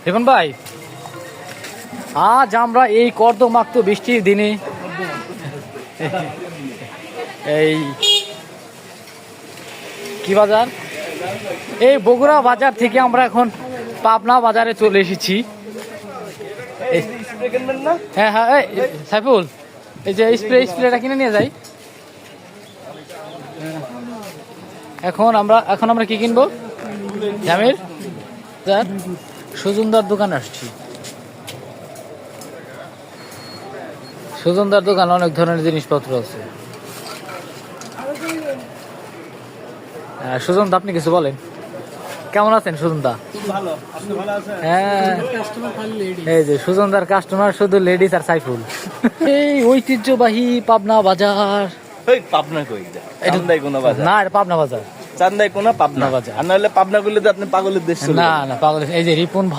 দেখুন ভাই, আজ আমরা এই কর্দমাক্ত বৃষ্টির দিনে এই কি বাজার, এই বগুড়া বাজার থেকে আমরা এখন পাবনা বাজারে চলে এসেছি। হ্যাঁ হ্যাঁ, সাইফুল, এই যে স্প্রেটা কিনে নিয়ে যাই। এখন আমরা কি কিনবো? জামির সুজনদার দোকান আসছি। সুজনদার দোকান অনেক ধরনের জিনিসপত্র আছে। সুজনদা, আপনি কিছু বলেন, কেমন আছেন সুজনদা? হ্যাঁ, এই যে সুজনদার কাস্টমার শুধু লেডিস আর সাইফুল। এই ঐতিহ্যবাহী পাবনা বাজার। পাবনা কই? চান্দাই কোন বাজার? না, এটা পাবনা বাজার। চান্দাই কোন পাবনা বাজার? আর নাহলে পাবনা করলে তো আপনি পাগলের দেশ। না না, পাগল। এই যে রিপন